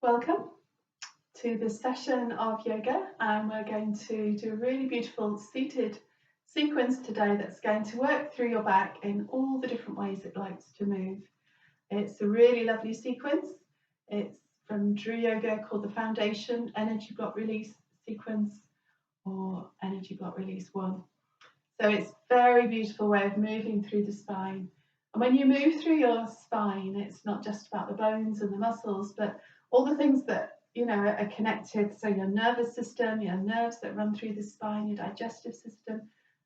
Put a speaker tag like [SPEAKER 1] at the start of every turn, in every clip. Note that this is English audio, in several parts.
[SPEAKER 1] Welcome to this session of yoga, and we're going to do a really beautiful seated sequence today that's going to work through your back in all the different ways it likes to move. It's a really lovely sequence. It's from Dru Yoga, called the Foundation Energy Block Release Sequence, or Energy Block Release 1. So it's a very beautiful way of moving through the spine. And when you move through your spine, it's not just about the bones and the muscles, but all the things that are connected. So your nervous system, your nerves that run through the spine, your digestive system,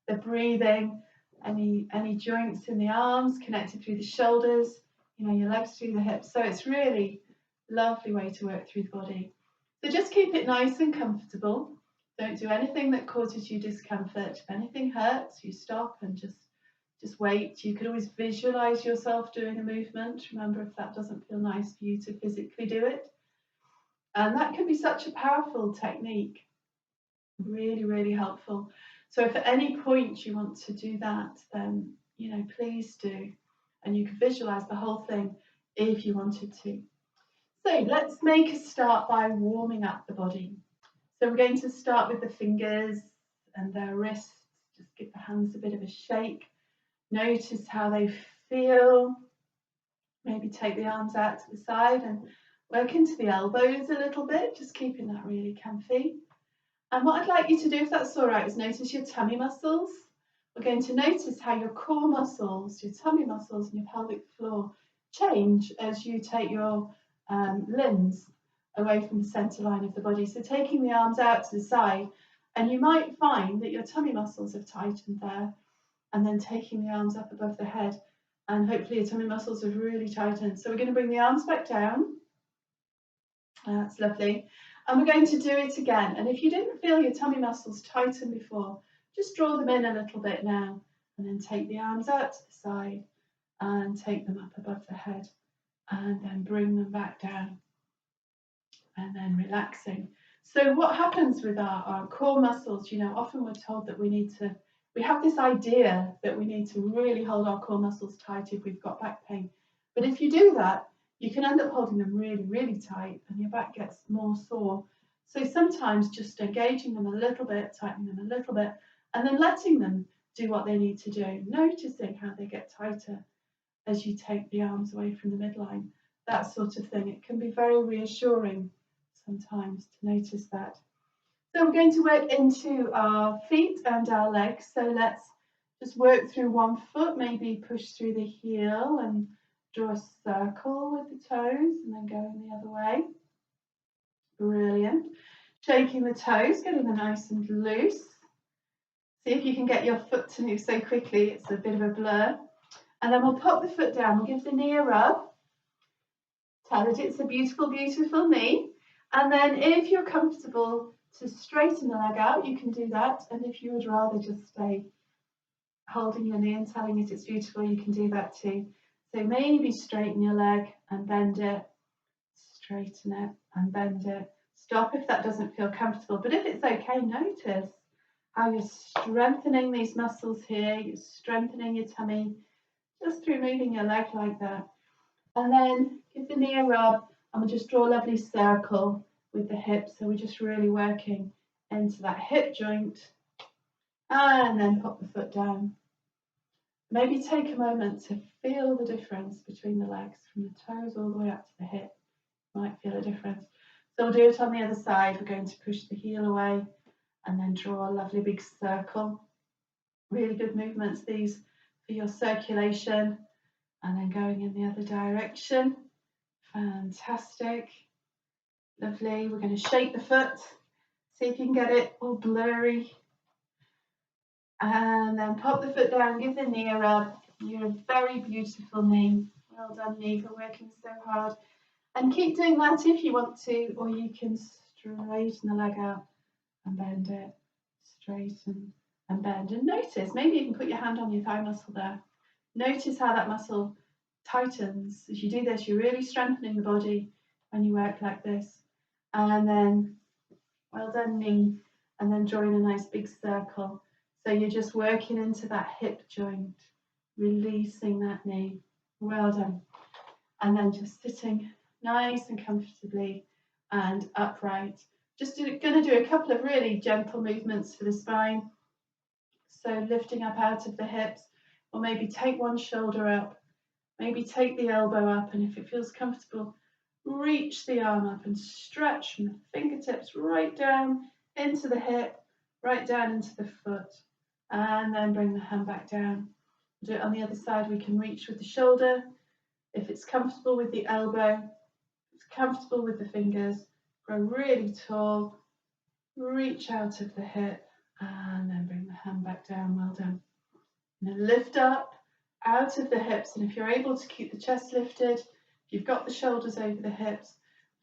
[SPEAKER 1] the breathing, any joints in the arms connected through the shoulders, your legs through the hips. So it's really lovely way to work through the body. So just keep it nice and comfortable. Don't do anything that causes you discomfort. If anything hurts, you stop and just wait. You could always visualize yourself doing a movement. Remember, if that doesn't feel nice for you, to physically do it. And that can be such a powerful technique. Really, really helpful. So if at any point you want to do that, then, please do. And you can visualize the whole thing if you wanted to. So let's make a start by warming up the body. So we're going to start with the fingers and their wrists. Just give the hands a bit of a shake. Notice how they feel. Maybe take the arms out to the side and work into the elbows a little bit, just keeping that really comfy. And what I'd like you to do, if that's all right, is notice your tummy muscles. We're going to notice how your core muscles, your tummy muscles and your pelvic floor change as you take your limbs away from the center line of the body. So taking the arms out to the side, and you might find that your tummy muscles have tightened there, and then taking the arms up above the head, and hopefully your tummy muscles have really tightened. So we're going to bring the arms back down. That's lovely. And we're going to do it again. And if you didn't feel your tummy muscles tighten before, just draw them in a little bit now, and then take the arms out to the side and take them up above the head, and then bring them back down. And then relaxing. So what happens with our core muscles, often we're told that we have this idea that we need to really hold our core muscles tight if we've got back pain. But if you do that, you can end up holding them really, really tight, and your back gets more sore. So sometimes just engaging them a little bit, tightening them a little bit, and then letting them do what they need to do, noticing how they get tighter as you take the arms away from the midline, that sort of thing. It can be very reassuring sometimes to notice that. So we're going to work into our feet and our legs. So let's just work through one foot, maybe push through the heel and draw a circle with the toes, and then going the other way. Brilliant. Shaking the toes, getting them nice and loose. See if you can get your foot to move so quickly, it's a bit of a blur. And then we'll pop the foot down, we'll give the knee a rub. Tell it it's a beautiful, beautiful knee. And then if you're comfortable to straighten the leg out, you can do that. And if you would rather just stay holding your knee and telling it it's beautiful, you can do that too. So maybe straighten your leg and bend it, straighten it and bend it. Stop if that doesn't feel comfortable. But if it's okay, notice how you're strengthening these muscles here. You're strengthening your tummy just through moving your leg like that. And then give the knee a rub, and we'll just draw a lovely circle with the hips. So we're just really working into that hip joint, and then pop the foot down. Maybe take a moment to feel the difference between the legs, from the toes all the way up to the hip. You might feel a difference. So we'll do it on the other side. We're going to push the heel away and then draw a lovely big circle. Really good movements, these, for your circulation. And then going in the other direction. Fantastic. Lovely. We're going to shake the foot. See if you can get it all blurry. And then pop the foot down, give the knee a rub. You're a very beautiful knee. Well done, knee, for working so hard. And keep doing that if you want to, or you can straighten the leg out and bend it. Straighten and bend. And notice, maybe you can put your hand on your thigh muscle there. Notice how that muscle tightens. As you do this, you're really strengthening the body when you work like this. And then, well done, knee. And then drawing a nice big circle. So you're just working into that hip joint, releasing that knee. Well done. And then just sitting nice and comfortably and upright. Just going to do a couple of really gentle movements for the spine. So lifting up out of the hips, or maybe take one shoulder up, maybe take the elbow up, and if it feels comfortable, reach the arm up and stretch from the fingertips right down into the hip, right down into the foot, and then bring the hand back down. Do it on the other side. We can reach with the shoulder. If it's comfortable with the elbow, if it's comfortable with the fingers, grow really tall, reach out of the hip, and then bring the hand back down. Well done. And then lift up out of the hips, and if you're able to keep the chest lifted, if you've got the shoulders over the hips,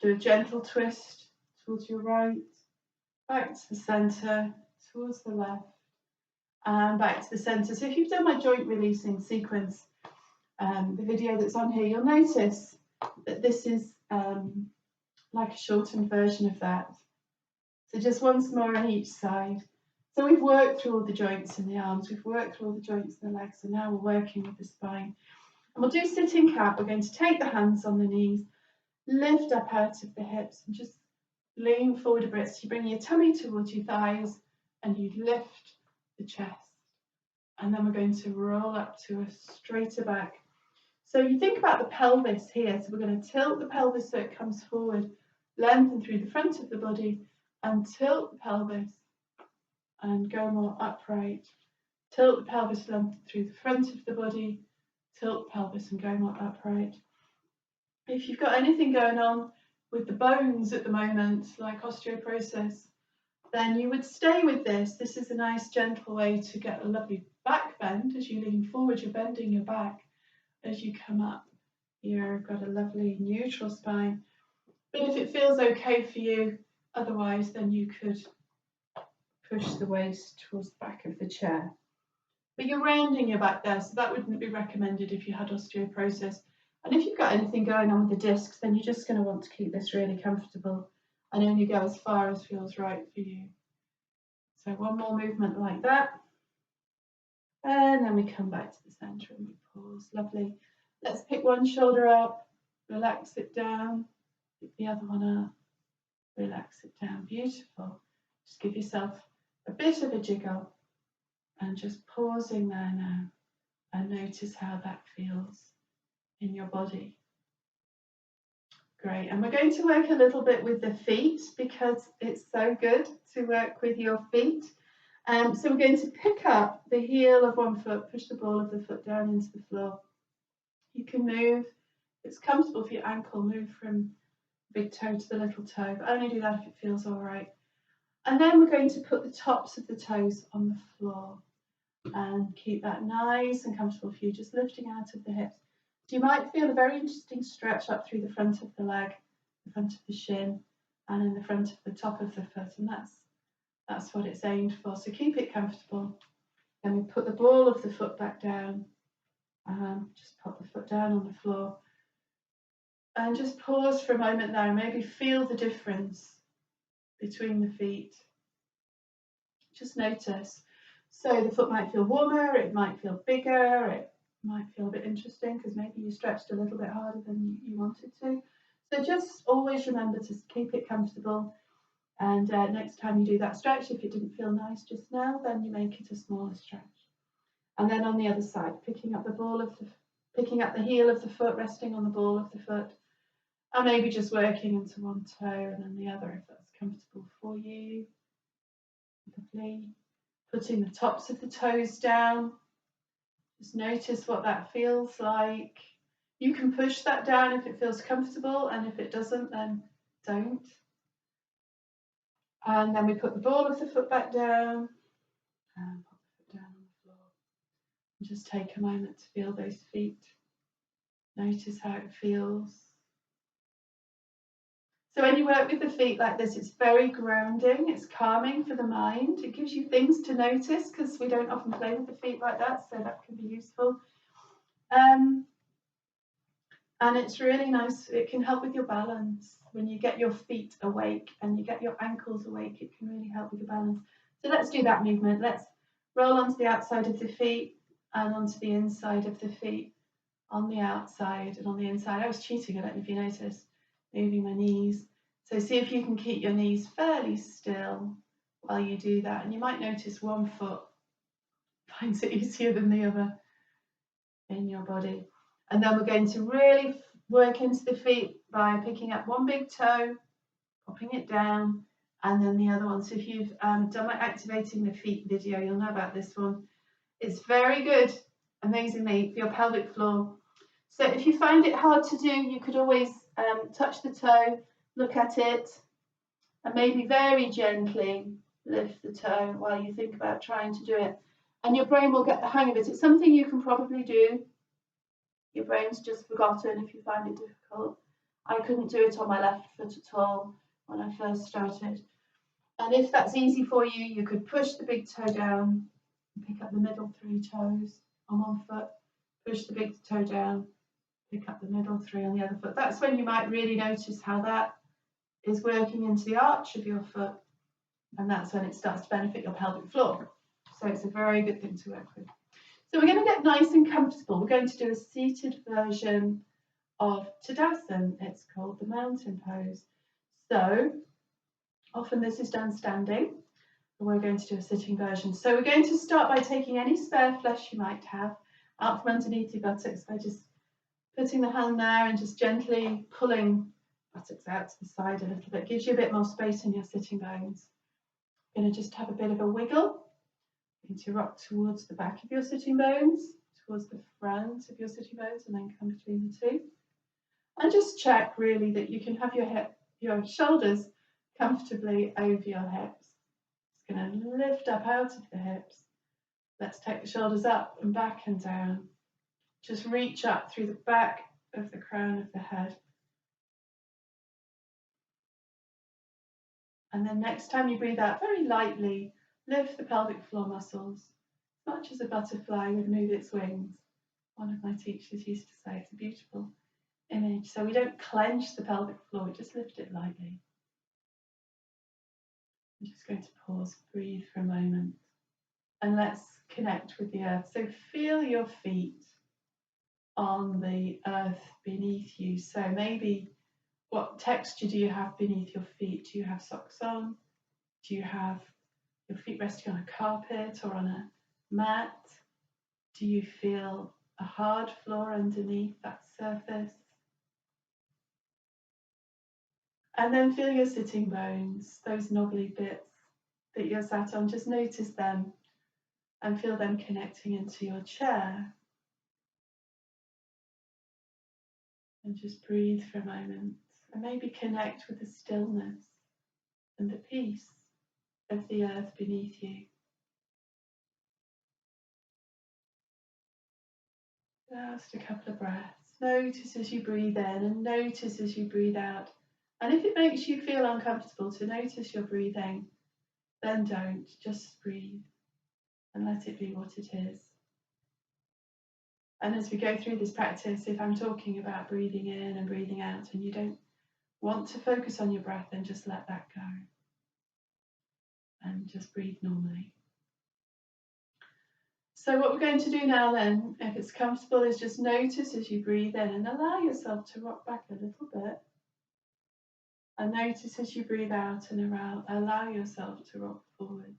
[SPEAKER 1] do a gentle twist towards your right, back to the centre, towards the left, and back to the centre. So if you've done my joint releasing sequence, the video that's on here, you'll notice that this is like a shortened version of that. So just once more on each side. So we've worked through all the joints in the arms, we've worked through all the joints in the legs, and now we're working with the spine. And we'll do sitting cat. We're going to take the hands on the knees, lift up out of the hips, and just lean forward a bit. So you bring your tummy towards your thighs, and you lift the chest. And then we're going to roll up to a straighter back. So you think about the pelvis here. So we're going to tilt the pelvis so it comes forward, lengthen through the front of the body, and tilt the pelvis and go more upright. Tilt the pelvis, lengthen through the front of the body, tilt the pelvis and go more upright. If you've got anything going on with the bones at the moment, like osteoporosis, then you would stay with this. This is a nice gentle way to get a lovely back bend. As you lean forward, you're bending your back. As you come up, you've got a lovely neutral spine. But if it feels okay for you, otherwise, then you could push the waist towards the back of the chair. But you're rounding your back there, so that wouldn't be recommended if you had osteoporosis. And if you've got anything going on with the discs, then you're just going to want to keep this really comfortable and only go as far as feels right for you. So one more movement like that. And then we come back to the centre and we pause. Lovely. Let's pick one shoulder up, relax it down, pick the other one up, relax it down. Beautiful. Just give yourself a bit of a jiggle and just pausing there now and notice how that feels in your body. Great. And we're going to work a little bit with the feet because it's so good to work with your feet. So we're going to pick up the heel of one foot, push the ball of the foot down into the floor. You can move, if it's comfortable for your ankle, move from the big toe to the little toe, but only do that if it feels all right. And then we're going to put the tops of the toes on the floor and keep that nice and comfortable for you, just lifting out of the hips. So you might feel a very interesting stretch up through the front of the leg, the front of the shin, and in the front of the top of the foot, and that's what it's aimed for. So keep it comfortable. Then we put the ball of the foot back down, just pop the foot down on the floor, and just pause for a moment there. Maybe feel the difference between the feet. Just notice. So the foot might feel warmer, it might feel bigger, it might feel a bit interesting because maybe you stretched a little bit harder than you wanted to. So just always remember to keep it comfortable. And next time you do that stretch, if it didn't feel nice just now, then you make it a smaller stretch. And then on the other side, picking up the heel of the foot, resting on the ball of the foot, and maybe just working into one toe and then the other if that's comfortable for you. Lovely. Putting the tops of the toes down. Just notice what that feels like. You can push that down if it feels comfortable, and if it doesn't, then don't. And then we put the ball of the foot back down and put the foot down on the floor. And just take a moment to feel those feet. Notice how it feels. So when you work with the feet like this, it's very grounding, it's calming for the mind. It gives you things to notice because we don't often play with the feet like that, so that can be useful. And it's really nice, it can help with your balance. When you get your feet awake and you get your ankles awake, it can really help with your balance. So let's do that movement. Let's roll onto the outside of the feet and onto the inside of the feet, on the outside and on the inside. I was cheating, I don't know if you noticed, moving my knees. So see if you can keep your knees fairly still while you do that. And you might notice one foot finds it easier than the other in your body. And then we're going to really work into the feet by picking up one big toe, popping it down, and then the other one. So if you've done my activating the feet video, you'll know about this one. It's very good, amazingly, for your pelvic floor. So if you find it hard to do, you could always touch the toe, look at it, and maybe very gently lift the toe while you think about trying to do it. And your brain will get the hang of it. It's something you can probably do. Your brain's just forgotten if you find it difficult. I couldn't do it on my left foot at all when I first started. And if that's easy for you, you could push the big toe down and pick up the middle 3 toes on one foot, push the big toe down, pick up the middle 3 on the other foot. That's when you might really notice how that is working into the arch of your foot, and that's when it starts to benefit your pelvic floor. So it's a very good thing to work with. So we're going to get nice and comfortable. We're going to do a seated version of Tadasana. It's called the mountain pose. So often this is done standing, but we're going to do a sitting version. So we're going to start by taking any spare flesh you might have out from underneath your buttocks by just putting the hand there and just gently pulling buttocks out to the side a little bit. Gives you a bit more space in your sitting bones. You're going to just have a bit of a wiggle. You're going to rock towards the back of your sitting bones, towards the front of your sitting bones, and then come between the two. And just check really that you can have your shoulders comfortably over your hips. It's going to lift up out of the hips. Let's take the shoulders up and back and down. Just reach up through the back of the crown of the head. And then next time you breathe out, very lightly lift the pelvic floor muscles, as much as a butterfly would move its wings. One of my teachers used to say it's a beautiful image. So we don't clench the pelvic floor, we just lift it lightly. I'm just going to pause, breathe for a moment, and let's connect with the earth. So feel your feet on the earth beneath you. So maybe what texture do you have beneath your feet? Do you have socks on? Do you have your feet resting on a carpet or on a mat? Do you feel a hard floor underneath that surface? And then feel your sitting bones, those knobbly bits that you're sat on. Just notice them and feel them connecting into your chair. And just breathe for a moment and maybe connect with the stillness and the peace of the earth beneath you. Just a couple of breaths. Notice as you breathe in and notice as you breathe out. And if it makes you feel uncomfortable to notice your breathing, then don't. Just breathe and let it be what it is. And as we go through this practice, if I'm talking about breathing in and breathing out and you don't want to focus on your breath, then just let that go. And just breathe normally. So what we're going to do now then, if it's comfortable, is just notice as you breathe in and allow yourself to rock back a little bit. And notice as you breathe out and allow yourself to rock forward.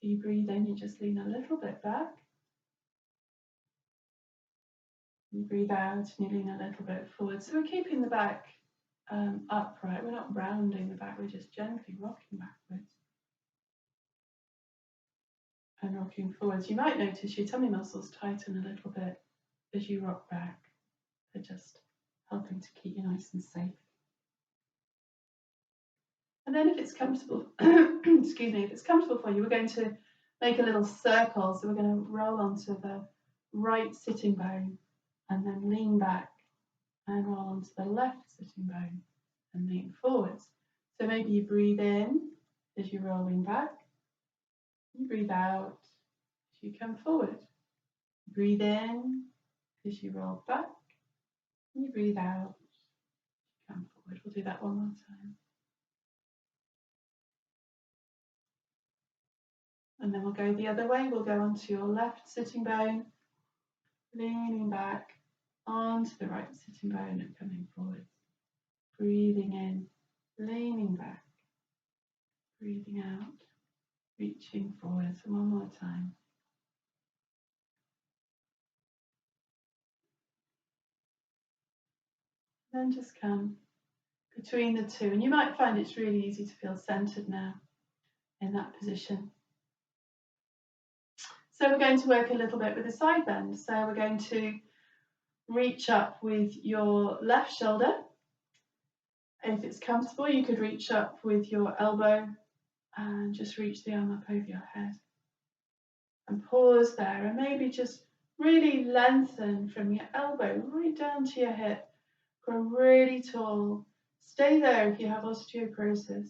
[SPEAKER 1] So you breathe in, you just lean a little bit back. You breathe out and you lean a little bit forward. So we're keeping the back upright. We're not rounding the back, we're just gently rocking backwards. And rocking forwards. You might notice your tummy muscles tighten a little bit as you rock back. They're just helping to keep you nice and safe. And then if it's comfortable, excuse me, if it's comfortable for you, we're going to make a little circle. So we're going to roll onto the right sitting bone and then lean back and roll onto the left sitting bone and lean forwards. So maybe you breathe in as you're rolling back. You breathe out as you come forward. Breathe in as you roll back. And you breathe out as you come forward. We'll do that one more time. And then we'll go the other way. We'll go onto your left sitting bone, leaning back onto the right sitting bone and coming forward. Breathing in leaning back, breathing out, reaching forward. So one more time. Then just come between the two. And you might find it's really easy to feel centered now in that position. So we're going to work a little bit with a side bend. So we're going to reach up with your left shoulder. If it's comfortable, you could reach up with your elbow and just reach the arm up over your head. And pause there and maybe just really lengthen from your elbow right down to your hip. Grow really tall. Stay there if you have osteoporosis.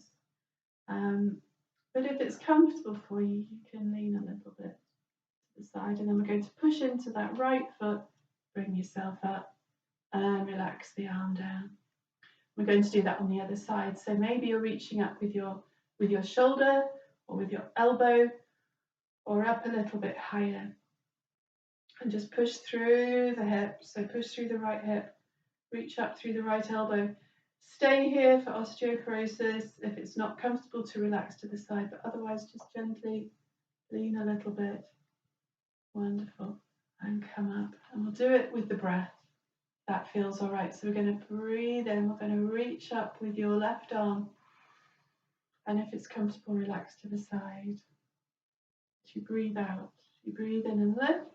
[SPEAKER 1] But if it's comfortable for you, you can lean a little bit to the side. And then we're going to push into that right foot, bring yourself up and relax the arm down. We're going to do that on the other side. So maybe you're reaching up with your shoulder or with your elbow or up a little bit higher. And just push through the hip. So push through the right hip, reach up through the right elbow. Stay here for osteoporosis if it's not comfortable to relax to the side, but otherwise just gently lean a little bit. Wonderful. And come up. And we'll do it with the breath. That feels all right. So we're going to breathe in. We're going to reach up with your left arm. And if it's comfortable, relax to the side. As you breathe out, you breathe in and lift.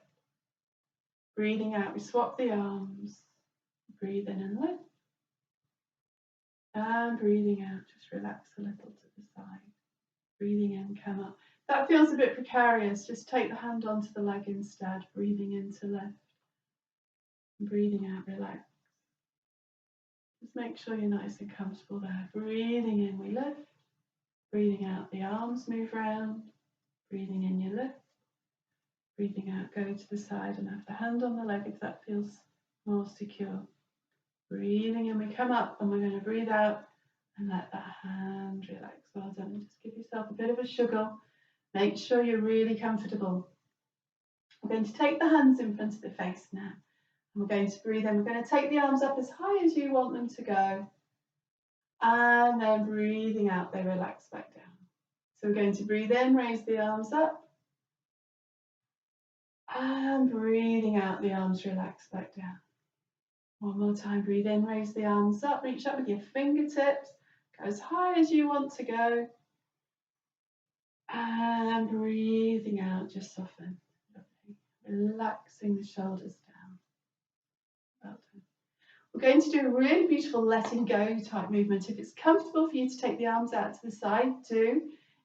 [SPEAKER 1] Breathing out, we swap the arms. Breathe in and lift. And breathing out, just relax a little to the side. Breathing in, come up. That feels a bit precarious. Just take the hand onto the leg instead. Breathing in to lift. And breathing out, relax. Just make sure you're nice and comfortable there. Breathing in, we lift. Breathing out, the arms move round. Breathing in, you lift. Breathing out, go to the side and have the hand on the leg if that feels more secure. Breathing in, we come up and we're going to breathe out and let that hand relax. Well done. And just give yourself a bit of a shuggle. Make sure you're really comfortable. We're going to take the hands in front of the face now. And we're going to breathe in. We're going to take the arms up as high as you want them to go. And then breathing out, they relax back down. So we're going to breathe in, raise the arms up. And breathing out, the arms relax back down. One more time, breathe in, raise the arms up, reach up with your fingertips, go as high as you want to go. And breathing out, just soften. Lovely. Relaxing the shoulders down. Well done. We're going to do a really beautiful letting go type movement. If it's comfortable for you to take the arms out to the side, do.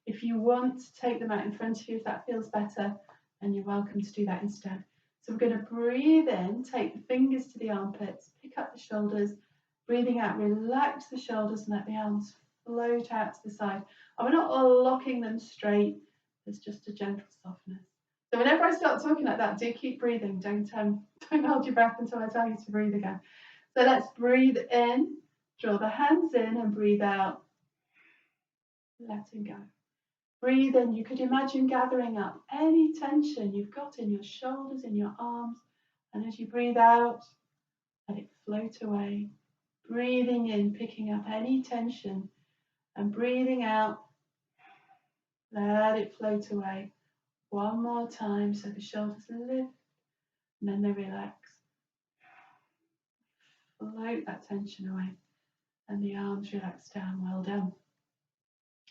[SPEAKER 1] If you want to take them out in front of you, if that feels better, then you're welcome to do that instead. So we're going to breathe in, take the fingers to the armpits, pick up the shoulders, breathing out, relax the shoulders and let the arms float out to the side. And we're not locking them straight, there's just a gentle softness. So whenever I start talking like that, do keep breathing, don't hold your breath until I tell you to breathe again. So let's breathe in, draw the hands in and breathe out, letting go. Breathe in, you could imagine gathering up any tension you've got in your shoulders, in your arms, and as you breathe out, let it float away. Breathing in, picking up any tension, and breathing out, let it float away. One more time, so the shoulders lift, and then they relax. Float that tension away, and the arms relax down. Well done.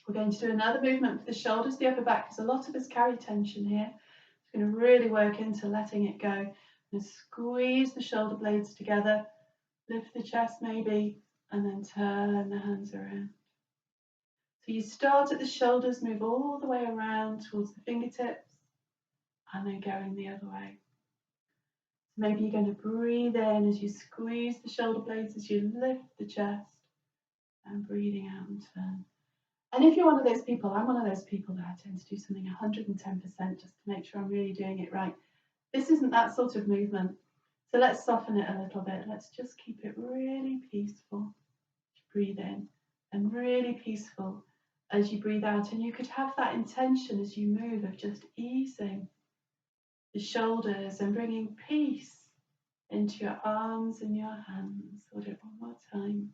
[SPEAKER 1] We're going to do another movement for the shoulders, the upper back, because a lot of us carry tension here. It's going to really work into letting it go. And squeeze the shoulder blades together, lift the chest maybe, and then turn the hands around. So you start at the shoulders, move all the way around towards the fingertips, and then going the other way. So maybe you're going to breathe in as you squeeze the shoulder blades, as you lift the chest, and breathing out and turn. And if you're one of those people, I'm one of those people that I tend to do something 110% just to make sure I'm really doing it right. This isn't that sort of movement. So let's soften it a little bit. Let's just keep it really peaceful. Breathe in and really peaceful as you breathe out. And you could have that intention as you move of just easing the shoulders and bringing peace into your arms and your hands. We'll do it one more time.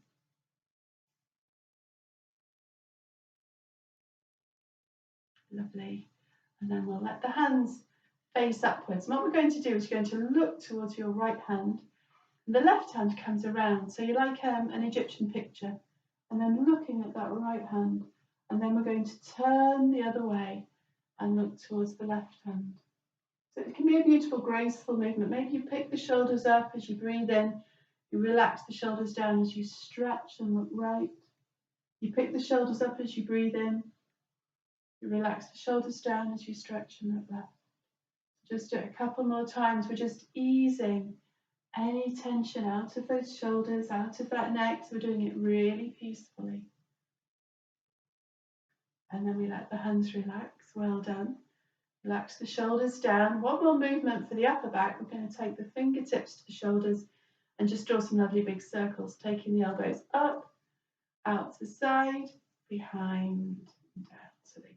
[SPEAKER 1] Lovely. And then we'll let the hands face upwards. And what we're going to do is you're going to look towards your right hand. And the left hand comes around. So you're like an Egyptian picture. And then looking at that right hand. And then we're going to turn the other way and look towards the left hand. So it can be a beautiful, graceful movement. Maybe you pick the shoulders up as you breathe in. You relax the shoulders down as you stretch and look right. You pick the shoulders up as you breathe in. You relax the shoulders down as you stretch and look left. Just do it a couple more times. We're just easing any tension out of those shoulders, out of that neck. So we're doing it really peacefully. And then we let the hands relax. Well done. Relax the shoulders down. One more movement for the upper back. We're going to take the fingertips to the shoulders and just draw some lovely big circles, taking the elbows up, out to side, behind, and down. So they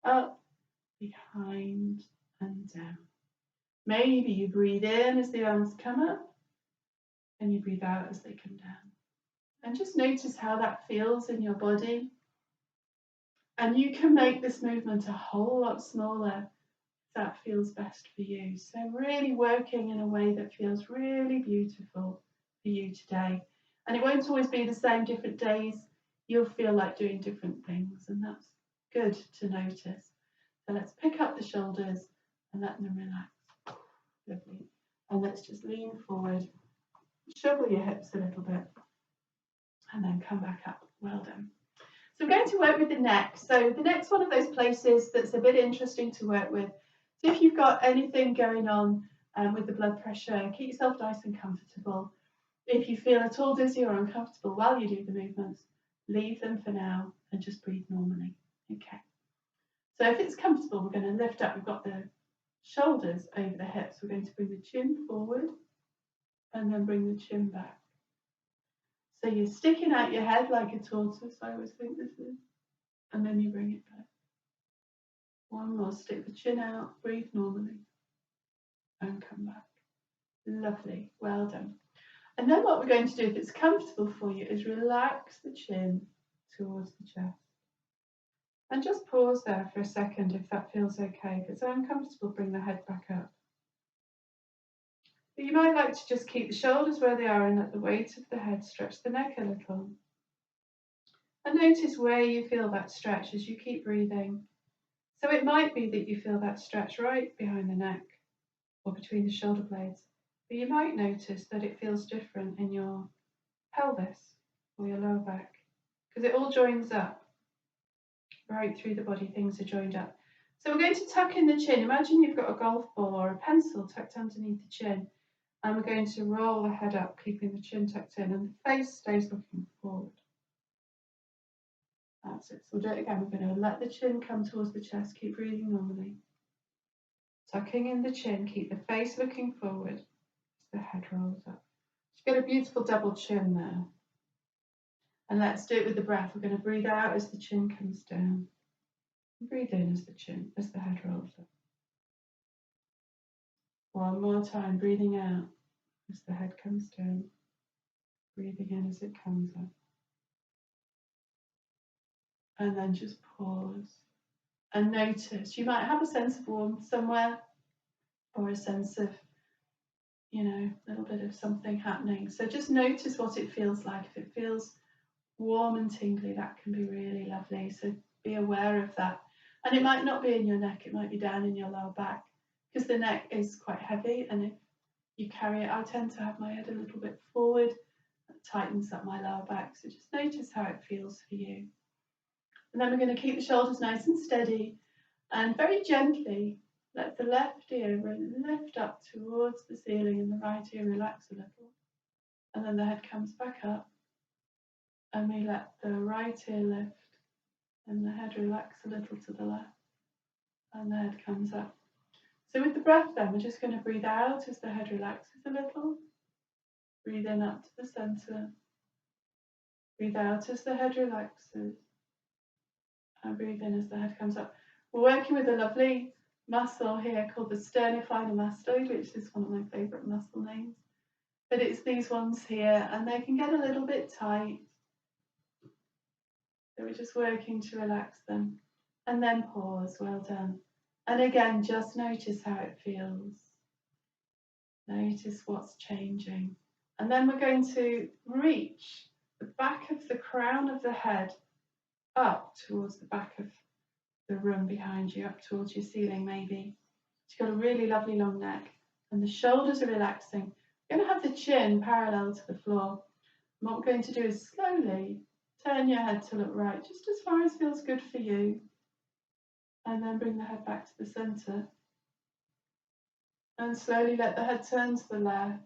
[SPEAKER 1] come up, behind, and down. Maybe you breathe in as the arms come up, and you breathe out as they come down. And just notice how that feels in your body. And you can make this movement a whole lot smaller if that feels best for you. So really working in a way that feels really beautiful for you today. And it won't always be the same. Different days you'll feel like doing different things, and that's good to notice. So let's pick up the shoulders and let them relax. Lovely. And let's just lean forward, shovel your hips a little bit, and then come back up. Well done. So we're going to work with the neck. So the neck's one of those places that's a bit interesting to work with. So if you've got anything going on with the blood pressure, keep yourself nice and comfortable. If you feel at all dizzy or uncomfortable while you do the movements, leave them for now and just breathe normally. Okay. So if it's comfortable, we're going to lift up. We've got the shoulders over the hips. We're going to bring the chin forward and then bring the chin back. So you're sticking out your head like a tortoise, I always think this is, and then you bring it back. One more, stick the chin out, breathe normally, and come back. Lovely, well done. And then what we're going to do, if it's comfortable for you, is relax the chin towards the chest. And just pause there for a second if that feels okay. If it's uncomfortable, bring the head back up. But you might like to just keep the shoulders where they are and let the weight of the head stretch the neck a little. And notice where you feel that stretch as you keep breathing. So it might be that you feel that stretch right behind the neck or between the shoulder blades. But you might notice that it feels different in your pelvis or your lower back, because it all joins up. Right through the body, things are joined up. So we're going to tuck in the chin. Imagine you've got a golf ball or a pencil tucked underneath the chin. And we're going to roll the head up, keeping the chin tucked in, and the face stays looking forward. That's it. So we'll do it again. We're going to let the chin come towards the chest. Keep breathing normally. Tucking in the chin, keep the face looking forward as the head rolls up. You've got a beautiful double chin there. And let's do it with the breath. We're going to breathe out as the chin comes down. And breathe in as the head rolls up. One more time, breathing out as the head comes down. Breathing in as it comes up. And then just pause and notice. You might have a sense of warmth somewhere, or a sense of, a little bit of something happening. So just notice what it feels like. If it feels warm and tingly, that can be really lovely. So be aware of that. And it might not be in your neck, it might be down in your lower back, because the neck is quite heavy, and if you carry it, I tend to have my head a little bit forward. That tightens up my lower back. So just notice how it feels for you. And then we're going to keep the shoulders nice and steady, and very gently let the left ear lift up towards the ceiling and the right ear relax a little. And then the head comes back up, and we let the right ear lift and the head relax a little to the left, and the head comes up. So with the breath then, we're just going to breathe out as the head relaxes a little. Breathe in up to the center. Breathe out as the head relaxes. And breathe in as the head comes up. We're working with a lovely muscle here called the sternocleidomastoid, which is one of my favourite muscle names. But it's these ones here, and they can get a little bit tight. So we're just working to relax them. And then pause. Well done. And again, just notice how it feels. Notice what's changing. And then we're going to reach the back of the crown of the head up towards the back of the room behind you, up towards your ceiling maybe. You've got a really lovely long neck and the shoulders are relaxing. You're going to have the chin parallel to the floor. And what we're going to do is slowly turn your head to look right, just as far as feels good for you. And then bring the head back to the centre. And slowly let the head turn to the left.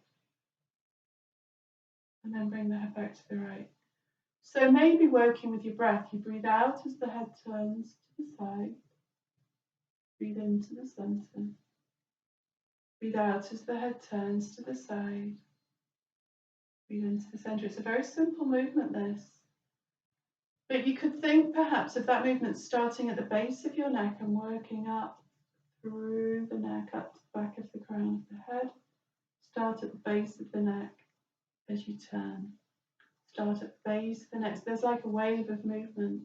[SPEAKER 1] And then bring the head back to the right. So maybe working with your breath, you breathe out as the head turns to the side. Breathe into the centre. Breathe out as the head turns to the side. Breathe into the centre. It's a very simple movement, this. But you could think perhaps of that movement starting at the base of your neck and working up through the neck, up to the back of the crown of the head. Start at the base of the neck as you turn. Start at the base of the neck. So there's like a wave of movement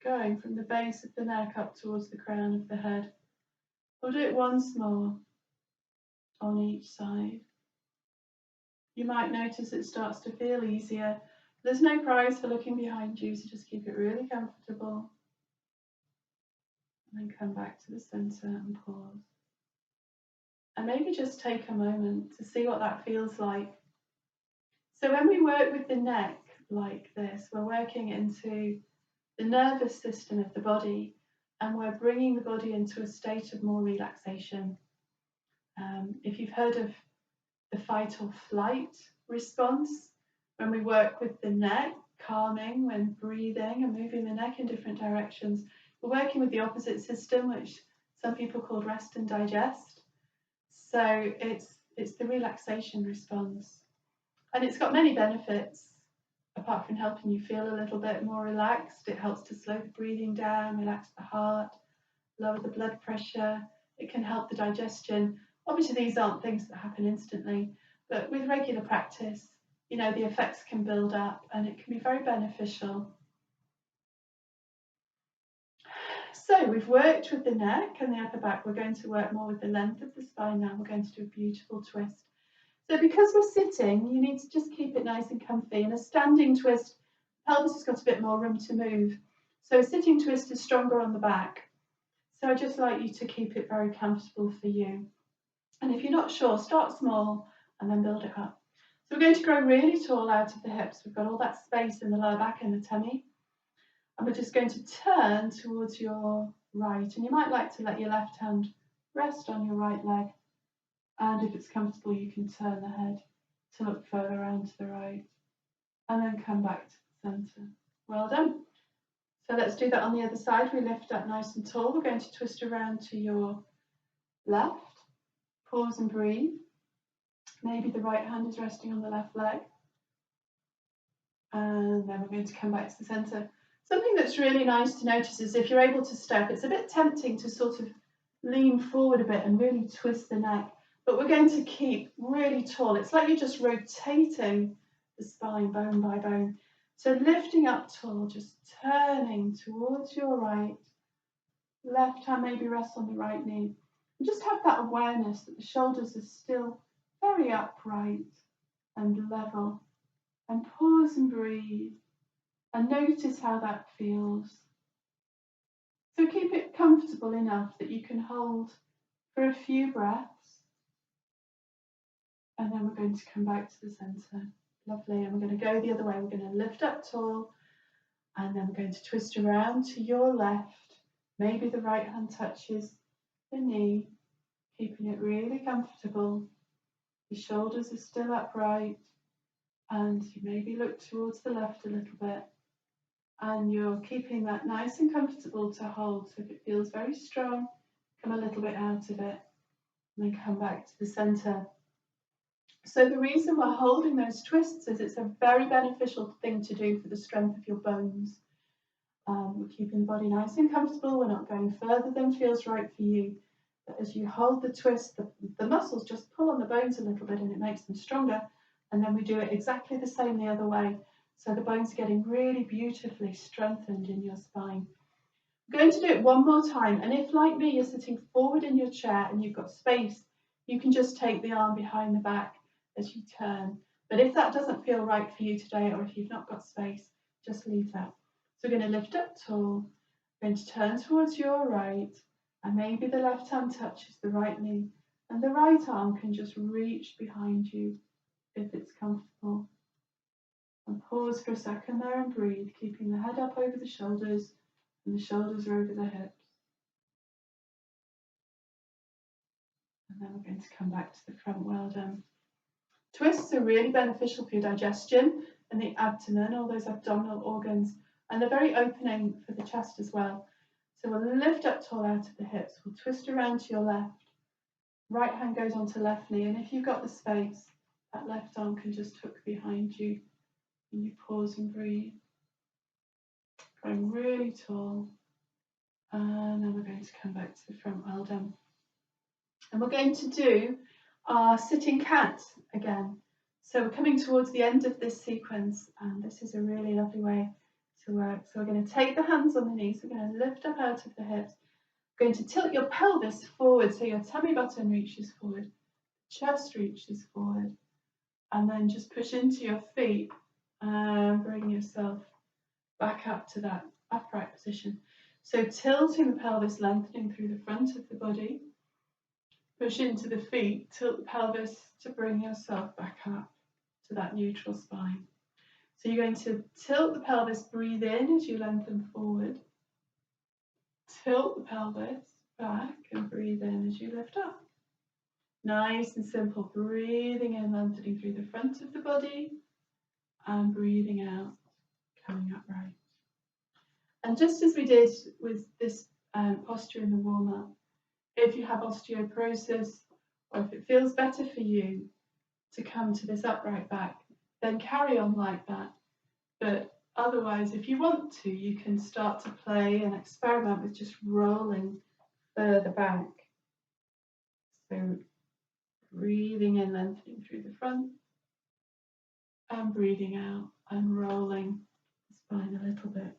[SPEAKER 1] going from the base of the neck up towards the crown of the head. We'll do it once more on each side. You might notice it starts to feel easier. There's no prize for looking behind you, so just keep it really comfortable. And then come back to the centre and pause. And maybe just take a moment to see what that feels like. So when we work with the neck like this, we're working into the nervous system of the body, and we're bringing the body into a state of more relaxation. If you've heard of the fight or flight response, when we work with the neck, calming when breathing and moving the neck in different directions, we're working with the opposite system, which some people call rest and digest. So it's the relaxation response. And it's got many benefits. Apart from helping you feel a little bit more relaxed, it helps to slow the breathing down, relax the heart, lower the blood pressure. It can help the digestion. Obviously, these aren't things that happen instantly, but with regular practice, you know, the effects can build up and it can be very beneficial. So we've worked with the neck and the upper back. We're going to work more with the length of the spine now. We're going to do a beautiful twist. So because we're sitting, you need to just keep it nice and comfy. In a standing twist, pelvis has got a bit more room to move. So a sitting twist is stronger on the back. So I'd just like you to keep it very comfortable for you. And if you're not sure, start small and then build it up. So we're going to grow really tall out of the hips. We've got all that space in the lower back and the tummy. And we're just going to turn towards your right. And you might like to let your left hand rest on your right leg. And if it's comfortable, you can turn the head to look further around to the right. And then come back to the centre. Well done. So let's do that on the other side. We lift up nice and tall. We're going to twist around to your left. Pause and breathe. Maybe the right hand is resting on the left leg. And then we're going to come back to the centre. Something that's really nice to notice is if you're able to step, it's a bit tempting to sort of lean forward a bit and really twist the neck. But we're going to keep really tall. It's like you're just rotating the spine bone by bone. So lifting up tall, just turning towards your right. Left hand maybe rests on the right knee. And just have that awareness that the shoulders are still very upright and level. And pause and breathe. And notice how that feels. So keep it comfortable enough that you can hold for a few breaths. And then we're going to come back to the centre. Lovely. And we're going to go the other way. We're going to lift up tall. And then we're going to twist around to your left. Maybe the right hand touches the knee. Keeping it really comfortable. The shoulders are still upright. And you maybe look towards the left a little bit. And you're keeping that nice and comfortable to hold. So if it feels very strong, come a little bit out of it. And then come back to the centre. So the reason we're holding those twists is it's a very beneficial thing to do for the strength of your bones. We're keeping the body nice and comfortable. We're not going further than feels right for you. But as you hold the twist, the muscles just pull on the bones a little bit and it makes them stronger. And then we do it exactly the same the other way. So the bones are getting really beautifully strengthened in your spine. I'm going to do it one more time, and if, like me, you're sitting forward in your chair and you've got space, you can just take the arm behind the back as you turn. But if that doesn't feel right for you today, or if you've not got space, just leave that. So we're going to lift up tall, we're going to turn towards your right, and maybe the left hand touches the right knee, and the right arm can just reach behind you if it's comfortable. And pause for a second there and breathe, keeping the head up over the shoulders and the shoulders are over the hips. And then we're going to come back to the front. Well done. Twists are really beneficial for your digestion and the abdomen, all those abdominal organs, and they're very opening for the chest as well. So we'll lift up tall out of the hips. We'll twist around to your left. Right hand goes onto left knee, and if you've got the space, that left arm can just hook behind you. And you pause and breathe. Going really tall. And then we're going to come back to the front. Well done. And we're going to do our sitting cat again. So we're coming towards the end of this sequence, and this is a really lovely way to work. So we're going to take the hands on the knees, we're going to lift up out of the hips, we're going to tilt your pelvis forward so your tummy button reaches forward, chest reaches forward, and then just push into your feet and bring yourself back up to that upright position. So tilting the pelvis, lengthening through the front of the body. Push into the feet, tilt the pelvis to bring yourself back up to that neutral spine. So you're going to tilt the pelvis, breathe in as you lengthen forward. Tilt the pelvis back and breathe in as you lift up. Nice and simple, breathing in, lengthening through the front of the body and breathing out, coming upright. And just as we did with this posture in the warm-up, if you have osteoporosis, or if it feels better for you to come to this upright back, then carry on like that. But otherwise, if you want to, you can start to play and experiment with just rolling further back. So breathing in, lengthening through the front, and breathing out and rolling the spine a little bit.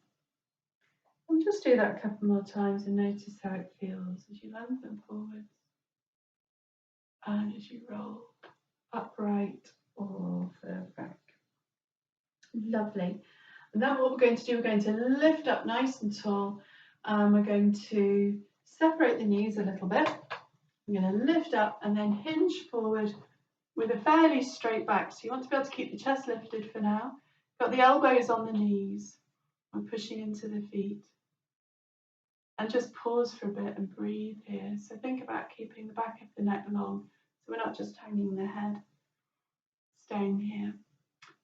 [SPEAKER 1] We'll just do that a couple more times and notice how it feels as you lengthen forwards and as you roll upright or further back. Lovely. And then what we're going to do, we're going to lift up nice and tall, and we're going to separate the knees a little bit. We're going to lift up and then hinge forward with a fairly straight back. So you want to be able to keep the chest lifted for now. Got the elbows on the knees and pushing into the feet. And just pause for a bit and breathe here. So think about keeping the back of the neck long, so we're not just hanging the head. Staying here.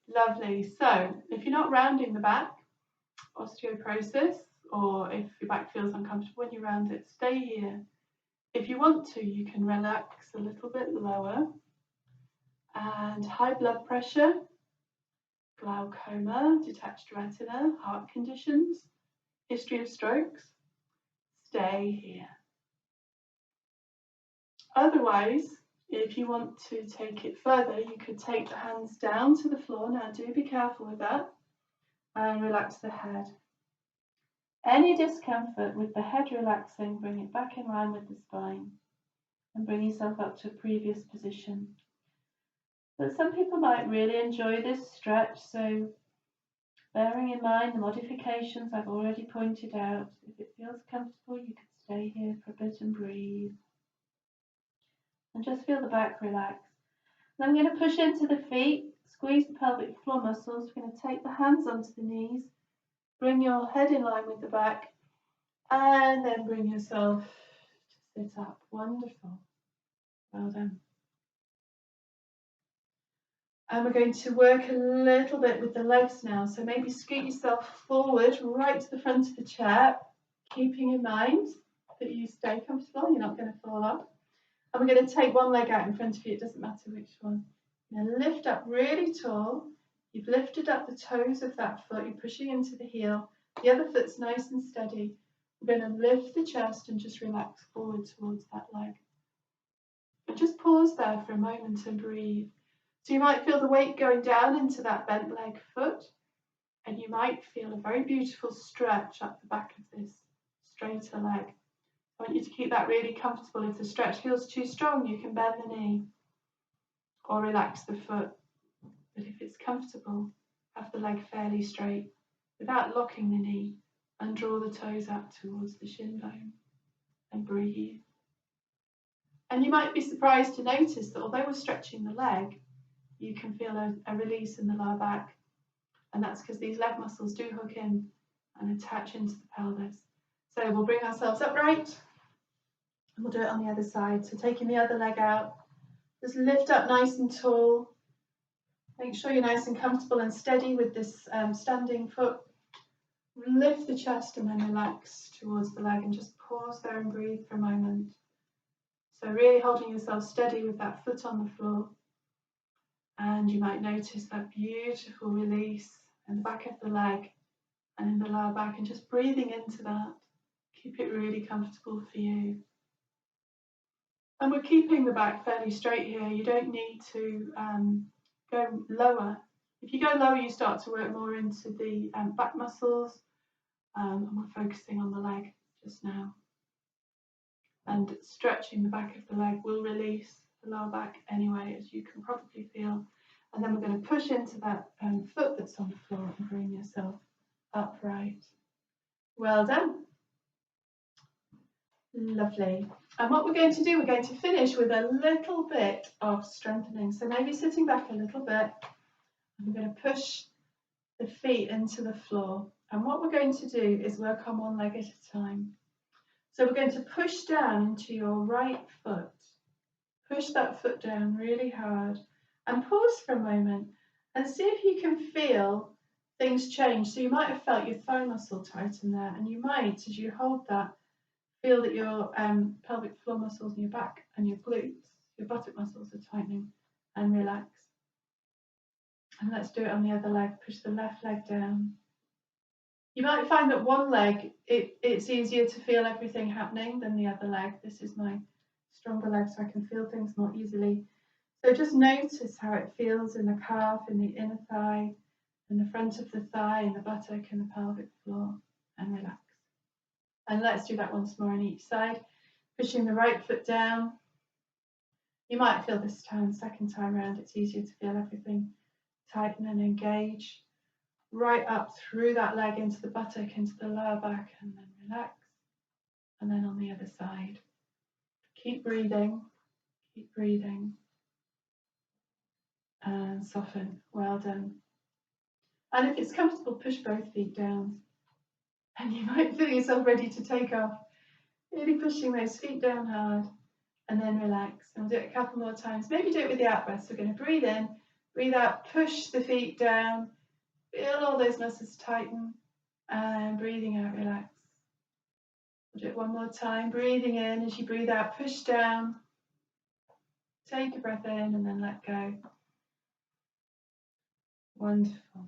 [SPEAKER 1] Lovely. So if you're not rounding the back, osteoporosis, or if your back feels uncomfortable when you round it, stay here. If you want to, you can relax a little bit lower. And high blood pressure, glaucoma, detached retina, heart conditions, history of strokes, stay here. Otherwise, if you want to take it further, you could take the hands down to the floor. Now do be careful with that, and relax the head. Any discomfort with the head relaxing, bring it back in line with the spine and bring yourself up to a previous position. But some people might really enjoy this stretch, so bearing in mind the modifications I've already pointed out, if it feels comfortable, you could stay here for a bit and breathe. And just feel the back relax. Then I'm going to push into the feet, squeeze the pelvic floor muscles. We're going to take the hands onto the knees, bring your head in line with the back, and then bring yourself to sit up. Wonderful. Well done. And we're going to work a little bit with the legs now. So maybe scoot yourself forward right to the front of the chair, keeping in mind that you stay comfortable, you're not going to fall off. And we're going to take one leg out in front of you, it doesn't matter which one. Now lift up really tall. You've lifted up the toes of that foot, you're pushing into the heel. The other foot's nice and steady. We're going to lift the chest and just relax forward towards that leg. And just pause there for a moment and breathe. So you might feel the weight going down into that bent leg foot, and you might feel a very beautiful stretch up the back of this straighter leg. I want you to keep that really comfortable. If the stretch feels too strong, you can bend the knee or relax the foot. But if it's comfortable, have the leg fairly straight without locking the knee, and draw the toes up towards the shin bone and breathe. And you might be surprised to notice that although we're stretching the leg, you can feel a release in the lower back. And that's because these leg muscles do hook in and attach into the pelvis. So we'll bring ourselves upright and we'll do it on the other side. So taking the other leg out, just lift up nice and tall. Make sure you're nice and comfortable and steady with this standing foot. Lift the chest and then relax towards the leg and just pause there and breathe for a moment. So really holding yourself steady with that foot on the floor. And you might notice that beautiful release in the back of the leg and in the lower back, and just breathing into that. Keep it really comfortable for you. And we're keeping the back fairly straight here. You don't need to go lower. If you go lower, you start to work more into the back muscles, and we're focusing on the leg just now. And stretching the back of the leg will release the lower back anyway, as you can probably feel. And then we're going to push into that foot that's on the floor and bring yourself upright. Well done. Lovely. And what we're going to do, we're going to finish with a little bit of strengthening. So maybe sitting back a little bit. I'm going to push the feet into the floor. And what we're going to do is work on one leg at a time. So we're going to push down into your right foot. Push that foot down really hard and pause for a moment and see if you can feel things change. So you might have felt your thigh muscle tighten there, and you might, as you hold that, feel that your pelvic floor muscles in your back and your glutes, your buttock muscles are tightening, and relax. And let's do it on the other leg. Push the left leg down. You might find that one leg, it's easier to feel everything happening than the other leg. This is my stronger leg, so I can feel things more easily. So just notice how it feels in the calf, in the inner thigh, in the front of the thigh, in the buttock, and the pelvic floor, and relax. And let's do that once more on each side. Pushing the right foot down. You might feel this time, second time around, it's easier to feel everything tighten and engage. Right up through that leg into the buttock, into the lower back, and then relax. And then on the other side. Keep breathing, and soften. Well done. And if it's comfortable, push both feet down. And you might feel yourself ready to take off. Really pushing those feet down hard, and then relax. And we'll do it a couple more times. Maybe do it with the out breath. So we're going to breathe in, breathe out, push the feet down. Feel all those muscles tighten, and breathing out, relax. We'll do it one more time. Breathing in, as you breathe out, push down. Take a breath in and then let go. Wonderful.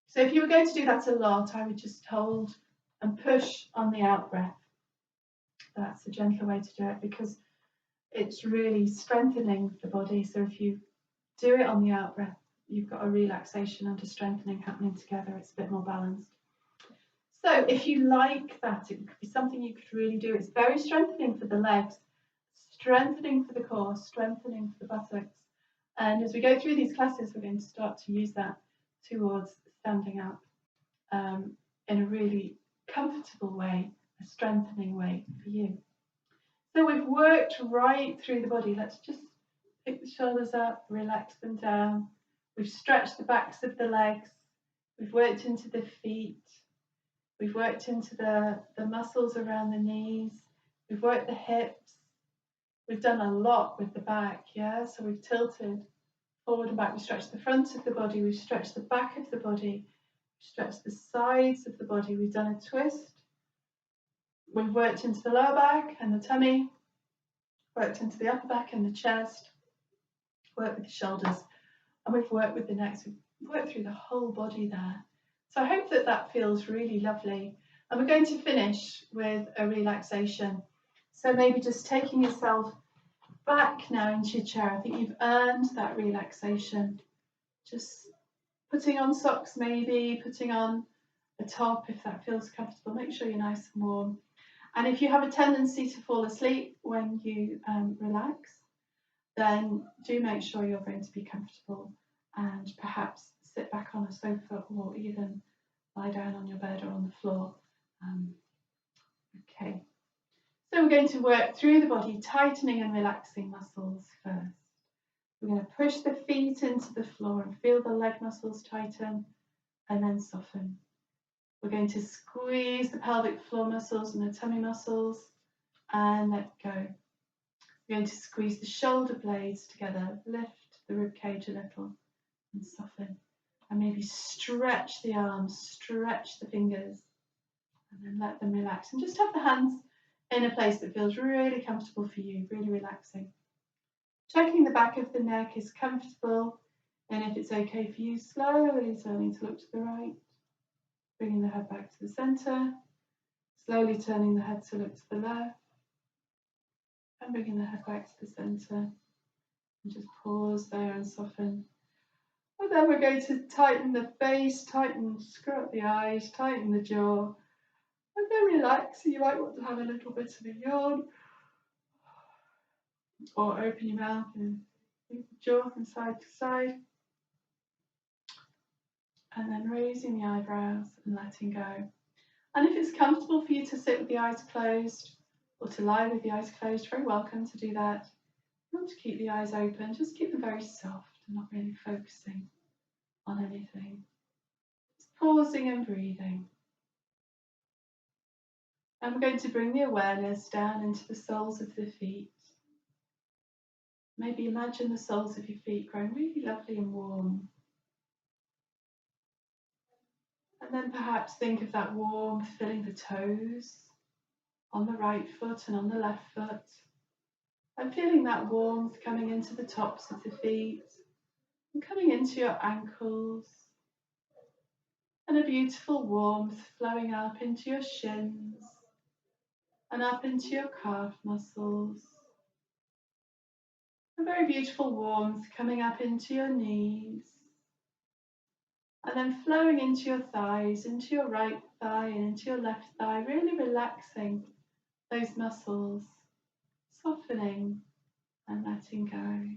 [SPEAKER 1] So if you were going to do that a lot, I would just hold and push on the out breath. That's a gentler way to do it, because it's really strengthening the body. So if you do it on the out breath, you've got a relaxation and a strengthening happening together. It's a bit more balanced. So if you like that, it could be something you could really do. It's very strengthening for the legs, strengthening for the core, strengthening for the buttocks. And as we go through these classes, we're going to start to use that towards standing up in a really comfortable way, a strengthening way for you. So we've worked right through the body. Let's just pick the shoulders up, relax them down. We've stretched the backs of the legs. We've worked into the feet. We've worked into the muscles around the knees. We've worked the hips. We've done a lot with the back, yeah? So we've tilted forward and back. We've stretched the front of the body. We've stretched the back of the body. We've stretched the sides of the body. We've done a twist. We've worked into the lower back and the tummy. Worked into the upper back and the chest. Worked with the shoulders. And we've worked with the neck. So we've worked through the whole body there. So I hope that that feels really lovely. And we're going to finish with a relaxation. So maybe just taking yourself back now into your chair. I think you've earned that relaxation. Just putting on socks maybe, putting on a top if that feels comfortable. Make sure you're nice and warm. And if you have a tendency to fall asleep when you relax, then do make sure you're going to be comfortable and perhaps sit back on a sofa or even lie down on your bed or on the floor. Okay, so we're going to work through the body, tightening and relaxing muscles first. We're going to push the feet into the floor and feel the leg muscles tighten and then soften. We're going to squeeze the pelvic floor muscles and the tummy muscles and let go. We're going to squeeze the shoulder blades together, lift the rib cage a little and soften. And maybe stretch the arms, stretch the fingers, and then let them relax. And just have the hands in a place that feels really comfortable for you, really relaxing. Checking the back of the neck is comfortable, and if it's okay for you, slowly turning to look to the right, bringing the head back to the centre, slowly turning the head to look to the left, and bringing the head back to the centre. And just pause there and soften. And then we're going to tighten the face, screw up the eyes, tighten the jaw, and then relax. So you might want to have a little bit of a yawn, or open your mouth and move the jaw from side to side. And then raising the eyebrows and letting go. And if it's comfortable for you to sit with the eyes closed or to lie with the eyes closed, very welcome to do that. If you want to keep the eyes open, just keep them very soft and not really focusing on anything. Just pausing and breathing. And we're going to bring the awareness down into the soles of the feet. Maybe imagine the soles of your feet growing really lovely and warm. And then perhaps think of that warmth filling the toes on the right foot and on the left foot. And feeling that warmth coming into the tops of the feet and coming into your ankles. And a beautiful warmth flowing up into your shins and up into your calf muscles. A very beautiful warmth coming up into your knees. And then flowing into your thighs, into your right thigh and into your left thigh, really relaxing those muscles, softening and letting go.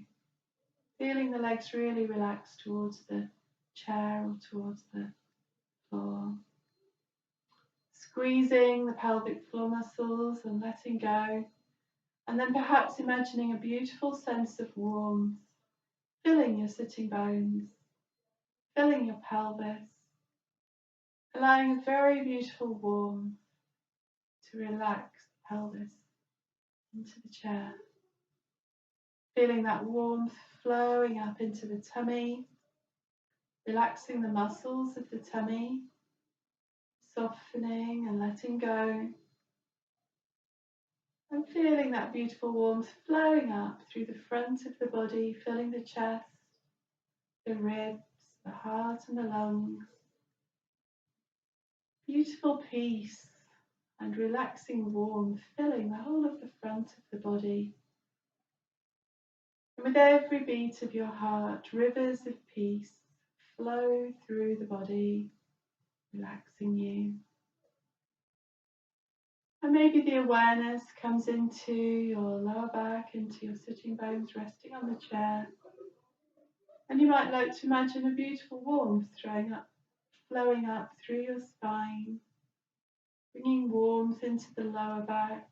[SPEAKER 1] Feeling the legs really relax towards the chair or towards the floor. Squeezing the pelvic floor muscles and letting go. And then perhaps imagining a beautiful sense of warmth, filling your sitting bones, filling your pelvis, allowing a very beautiful warmth to relax the pelvis into the chair. Feeling that warmth flowing up into the tummy, relaxing the muscles of the tummy, softening and letting go. And feeling that beautiful warmth flowing up through the front of the body, filling the chest, the ribs, the heart and the lungs. Beautiful peace and relaxing warmth filling the whole of the front of the body. And with every beat of your heart, rivers of peace flow through the body, relaxing you. And maybe the awareness comes into your lower back, into your sitting bones resting on the chair. And you might like to imagine a beautiful warmth flowing up through your spine, bringing warmth into the lower back,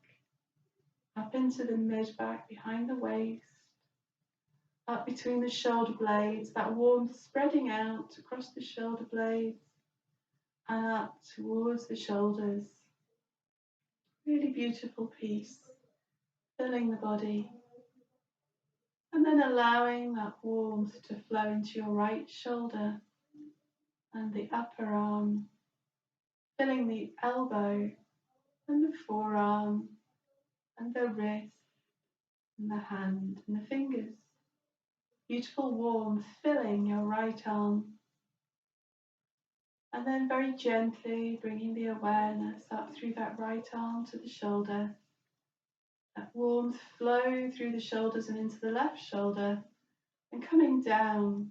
[SPEAKER 1] up into the mid-back, behind the waist, up between the shoulder blades, that warmth spreading out across the shoulder blades and up towards the shoulders. Really beautiful peace filling the body. And then allowing that warmth to flow into your right shoulder and the upper arm, filling the elbow and the forearm and the wrist and the hand and the fingers. Beautiful warmth filling your right arm. And then very gently bringing the awareness up through that right arm to the shoulder. That warmth flow through the shoulders and into the left shoulder and coming down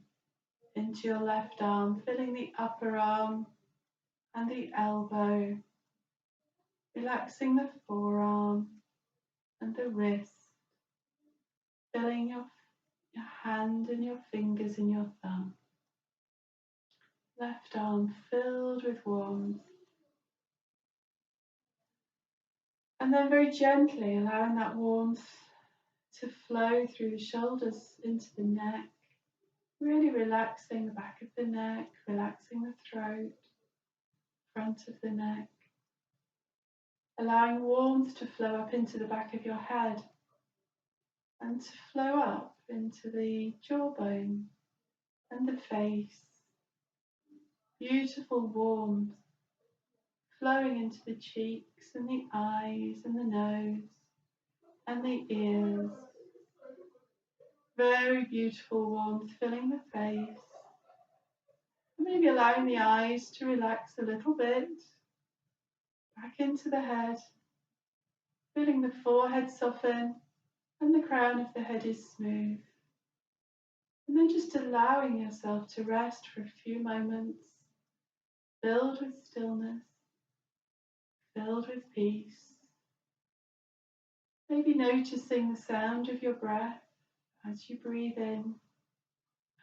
[SPEAKER 1] into your left arm, filling the upper arm and the elbow, relaxing the forearm and the wrist, filling your hand and your fingers and your thumb. Left arm filled with warmth. And then very gently allowing that warmth to flow through the shoulders into the neck, really relaxing the back of the neck, relaxing the throat, front of the neck, allowing warmth to flow up into the back of your head and to flow up into the jawbone and the face. Beautiful warmth flowing into the cheeks and the eyes and the nose and the ears. Very beautiful warmth filling the face. Maybe allowing the eyes to relax a little bit. Back into the head. Feeling the forehead soften and the crown of the head is smooth. And then just allowing yourself to rest for a few moments, filled with stillness, filled with peace. Maybe noticing the sound of your breath as you breathe in,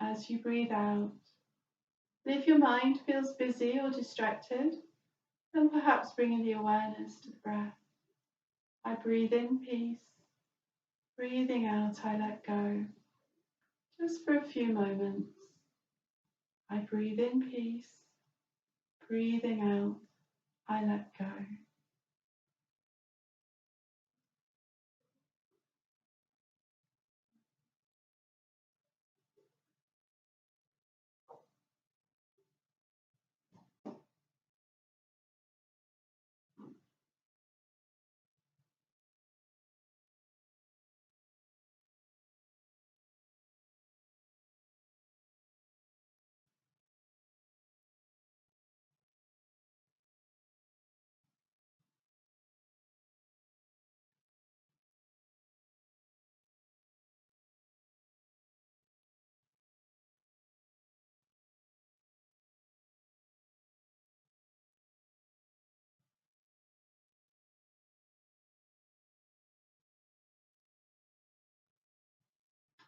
[SPEAKER 1] as you breathe out. And if your mind feels busy or distracted, then perhaps bringing the awareness to the breath. I breathe in peace, breathing out, I let go. Just for a few moments. I breathe in peace, breathing out, I let go.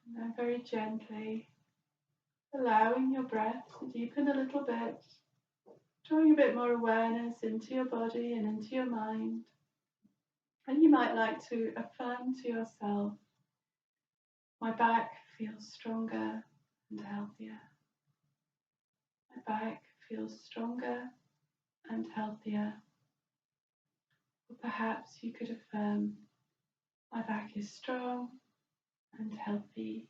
[SPEAKER 1] And then very gently allowing your breath to deepen a little bit, drawing a bit more awareness into your body and into your mind. And you might like to affirm to yourself, my back feels stronger and healthier. My back feels stronger and healthier. Or perhaps you could affirm, my back is strong and healthy.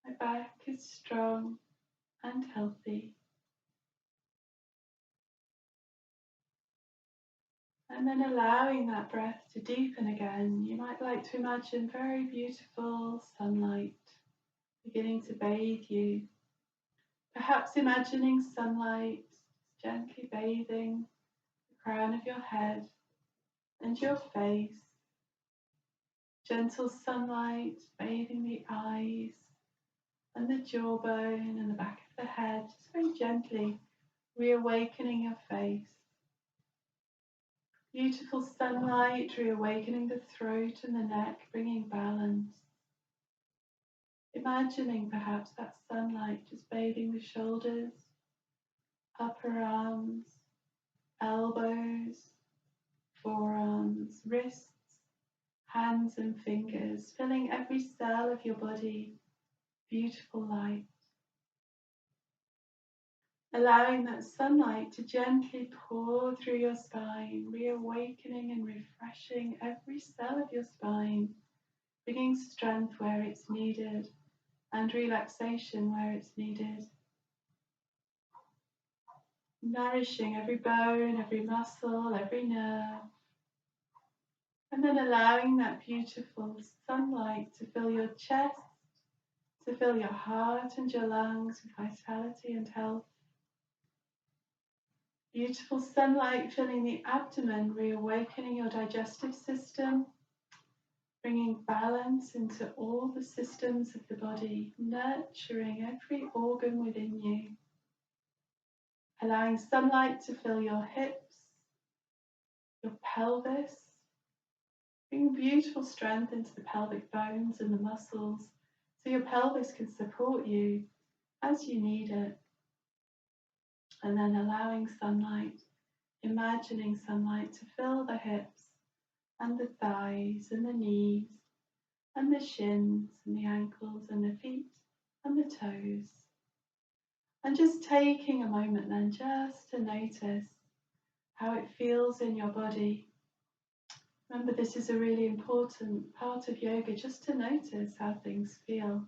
[SPEAKER 1] My back is strong and healthy. And then allowing that breath to deepen again, you might like to imagine very beautiful sunlight beginning to bathe you. Perhaps imagining sunlight gently bathing the crown of your head and your face. Gentle sunlight bathing the eyes and the jawbone and the back of the head, just very gently reawakening your face. Beautiful sunlight reawakening the throat and the neck, bringing balance. Imagining perhaps that sunlight just bathing the shoulders, upper arms, elbows, forearms, wrists, hands and fingers, filling every cell of your body, beautiful light. Allowing that sunlight to gently pour through your spine, reawakening and refreshing every cell of your spine, bringing strength where it's needed and relaxation where it's needed. Nourishing every bone, every muscle, every nerve. And then allowing that beautiful sunlight to fill your chest, to fill your heart and your lungs with vitality and health. Beautiful sunlight filling the abdomen, reawakening your digestive system, bringing balance into all the systems of the body, nurturing every organ within you. allowing sunlight to fill your hips, your pelvis, bringing beautiful strength into the pelvic bones and the muscles so your pelvis can support you as you need it. And then allowing sunlight, imagining sunlight to fill the hips and the thighs and the knees and the shins and the ankles and the feet and the toes. And just taking a moment then just to notice how it feels in your body. Remember, this is a really important part of yoga, just to notice how things feel.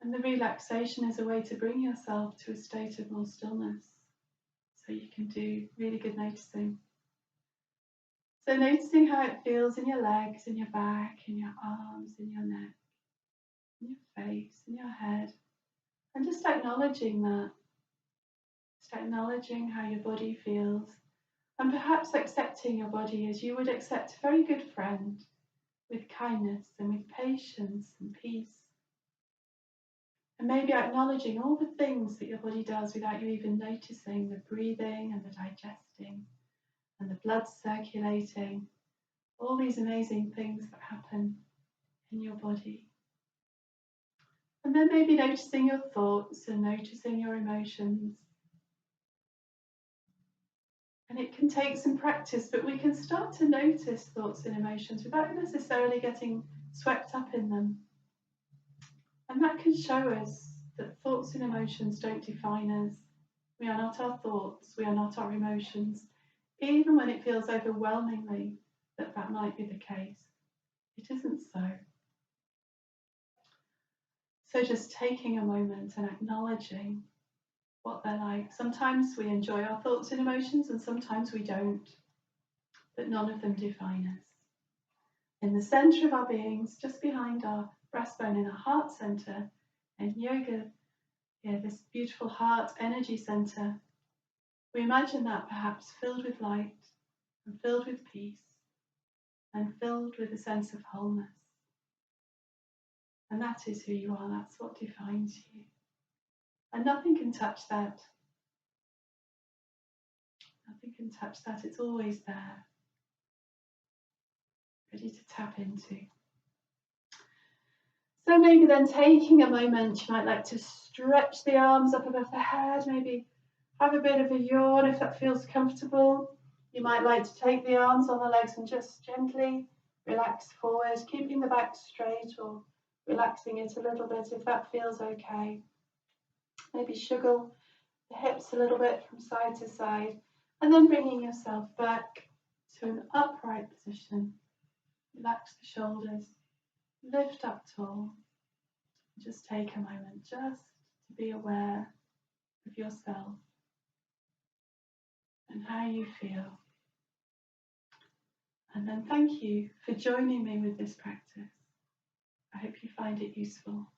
[SPEAKER 1] And the relaxation is a way to bring yourself to a state of more stillness, so you can do really good noticing. So noticing how it feels in your legs, in your back, in your arms, in your neck, in your face, in your head. And just acknowledging that. Just acknowledging how your body feels. And perhaps accepting your body as you would accept a very good friend, with kindness and with patience and peace. And maybe acknowledging all the things that your body does without you even noticing, the breathing and the digesting and the blood circulating, all these amazing things that happen in your body. And then maybe noticing your thoughts and noticing your emotions. And it can take some practice, but we can start to notice thoughts and emotions without necessarily getting swept up in them. And that can show us that thoughts and emotions don't define us. We are not our thoughts, we are not our emotions, even when it feels overwhelmingly that that might be the case. It isn't so. So just taking a moment and acknowledging what they're like. Sometimes we enjoy our thoughts and emotions and sometimes we don't, but none of them define us. In the center of our beings, just behind our breastbone in our heart center, in yoga, this beautiful heart energy center, we imagine that perhaps filled with light and filled with peace and filled with a sense of wholeness. And that is who you are, that's what defines you. And nothing can touch that. Nothing can touch that, it's always there, ready to tap into. So maybe then taking a moment, you might like to stretch the arms up above the head, maybe have a bit of a yawn if that feels comfortable. You might like to take the arms on the legs and just gently relax forward, keeping the back straight or relaxing it a little bit if that feels okay. Maybe shuggle the hips a little bit from side to side and then bringing yourself back to an upright position. Relax the shoulders, lift up tall. Just take a moment just to be aware of yourself and how you feel. And then thank you for joining me with this practice. I hope you find it useful.